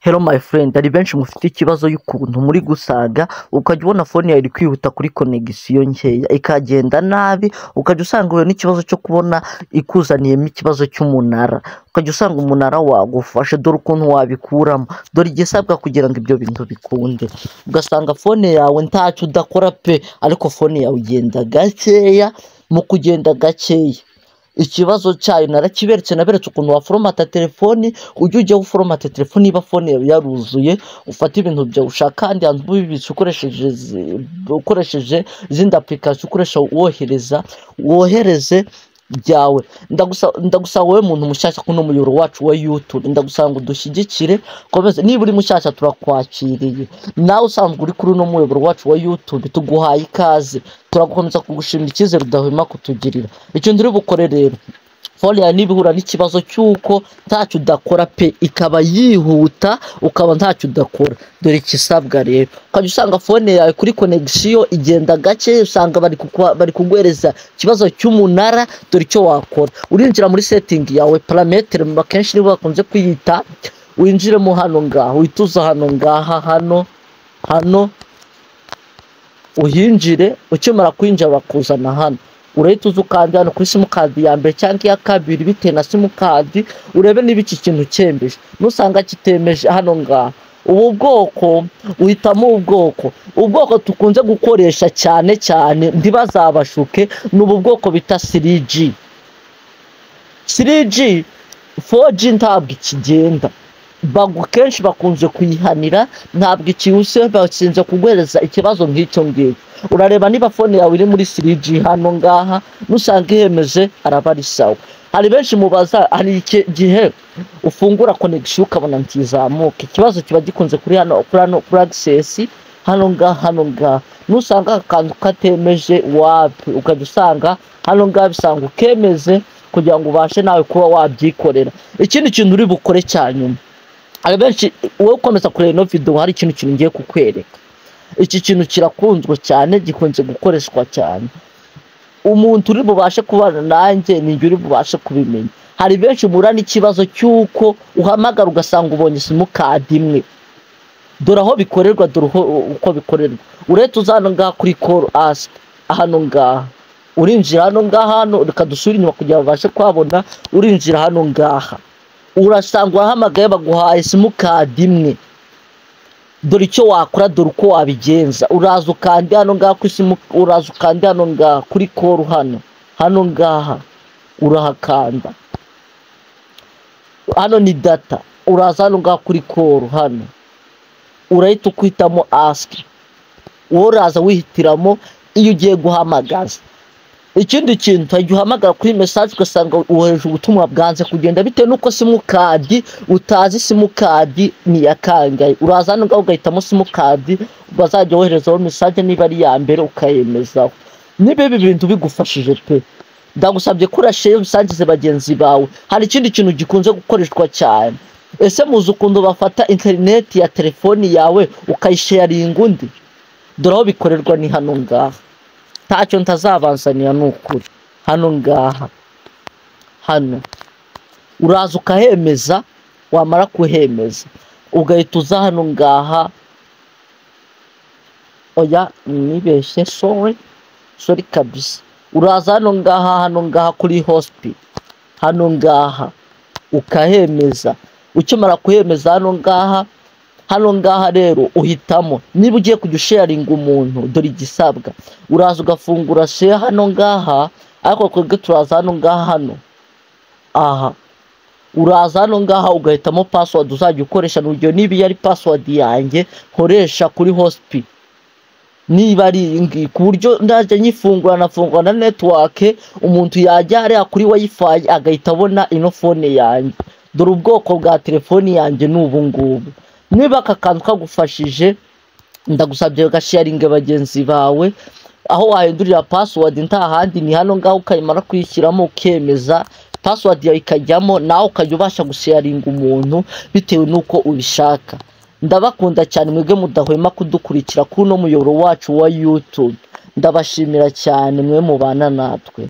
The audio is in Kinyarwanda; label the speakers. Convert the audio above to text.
Speaker 1: Hello my friend, hari benshi mufite ikibazo y'ukuntu muri gusaga ukajya ubona phone yawe iri kwihuta kuri connection nkeya ikagenda nabi, ukajya usanga uhuye n'ikibazo cyo kubona ikuzaniyemo ikibazo cy'umunara, ukajya usanga umunara wagufashe, dore ukuntu wabikuramo, dore igisabwa kugira ngo ibyo bintu bikunde. Ugasanga phone yawe ntacyo udakora pe, ariko phone yawe ugenda gakeya. Mu kugenda gakeya ikibazo cyayo narakiberetse, naberetse ukuntu waforomata telefoni, ujya guforomata telefoni niba phone yawe yaruzuye, ufata ibintu byawe ushaka kandi hantu bibitse ukoresheje izindi application ukoresha wohereze byawe. Ndagusaba wowe muntu mushyashya kuno muyoboro wacu wa YouTube, ndagusaba ngo dushyigikire komeze. Niba uri mushyashya turakwakiriye, nawe usanzwe uri kuri no muyoboro wacu wa YouTube tuguhaye ikaze, turagukomeza kugushimira icyizere udahwema kutugirira. Icyo ndiri bukore rero, phone yawe nibihura n'ikibazo cy'uko ntacyo udakora pe, ikaba yihuta ukaba ntacyo udakora, dore ikisabwa rero. Ukajya usanga phone yawe kuri connection igenda gake, usanga bari kugwereza ikibazo cy'umunara, dore icyo wakora. Urinjira muri setting yawe, parameter akenshi nibo bakunze kwiyita, winjiremo hano ngaho, wituza hano ngaha, hano uhinjire. Ukimara kwinjira bakuzana hano, urahita uza ukanda hano kuri simukadi ya mbere cyangwa iya kabiri bitewe na simukadi, urebe niba iki kintu cyemeje. Nusanga kitemeje hano ngaha, ubu bwoko uhitamo ubwoko tukunze gukoresha cyane ntibazabashuke, ni ubu bwoko bita 3G. 4G ntabwo ikigenda, kenshi bakunze kuyihanira, ntabwo ikihuse, bakinze kugwereza ikibazo nk'icyo ngicyo. Urareba niba phone yawe iri muri 3G hano ngaha, nusanga ihemeje araba ari sawa. Hari benshi mubaza, hari igihe ufungura connection ukabona ntizamuka, ikibazo kiba gikunze kuri hano kuri access hano ngaha. Nusanga akantu katemeje wapi, ukajya usanga hano ngaha bisanga ukemeze kugira ngo ubashe nawe kuba wabyikorera. Ikindi kintu uri bukore cyanyuma, hari benshi wowe ukomeza kureba ino video, hari ikintu ngiye kukwereka. Iki kintu kirakunzwe cyane, gikunze gukoreshwa cyane. Umuntu uri bubashe kubana nanjye ni uri bubashe kubimenya. Hari benshi mura n'ikibazo cy'uko uhamagara ugasanga ubonye simukadi imwe, dore aho bikorerwa, dore uko bikorerwa. Uretse uzana ngaha kuri call ask hano ngaha, urinjira hano ngaha, reka dusubire inyuma kugira babashe kwabona. Urinjira hano ngaha, urasanga urahamagaye baguhaye simukadi imwe, dore icyo wakora, dore uko wabigenza. Uraza ukandi hano ngaha kuri uraza ukandi hano ngaha kuri call hano ngaha, urahakanda. Hano ni data, uraza hano ngaha kuri call hano, urahita ukwitamo ask, wowe uraza wihitiramo iyo ugiye guhamagaza. Ikindi kintu utajya uhamagara kuri message ugasanga wohereje ubutumwa bwanze kugenda bitewe nuko simukadi utazi simukadi ni yakangaye. Uraza hano ngaho ugahitamo simukadi bazajya woherezaho message niba ari ya mbere ukayemezaho. Niba ibi bintu bigufashije pe, ndagusabye kurashare usangize bagenzi bawe. Hari ikindi kintu gikunze gukoreshwa cyane, ese muzi ukuntu bafata internet ya telefoni yawe ukayisharinga undi? Dore aho bikorerwa ni hano ngaha, ntacyo ntazabanzaniya n'ukuri. Hano ngaha, hano uraza ukahemeza, wamara kuhemeza ugahita uza hano ngaha. Oya nibeshye, sorry kabisa. Uraza hano ngaha kuri hospital hano ngaha ukahemeza. Ukimara kuhemeza hano ngaha rero uhitamo niba ugiye kujya sharinga umuntu, dore igisabwa. Uraza ugafungura share hano ngaha, ariko twebwe turaza hano ngaha aha. Uraza hano ngaha ugahitamo password uzajya ukoresha, n'urugero niba yari password yanjye nkoresha kuri hospital, niba ari ingi ku buryo ndajya nyifungura na network, umuntu yajya hariya kuri wifi agahita abona ino phone yanjye. Dore ubwoko bwa telefoni yanjye n'ubu ngubu. Niba aka kantu kagufashije, ndagusabye gasharinge bagenzi bawe. Aho wahindurira password ntahandi ni hano ngaho, ukayimara kwishyiramo ukemeza, password yawe ikajyamo, nawe ukajya ubasha gusharinga umuntu bitewe nuko ubishaka. Ndabakunda cyane mwebwe mudahwema kudukurikira kuno muyoboro wacu wa YouTube. Ndabashimira cyane mwe mubana natwe.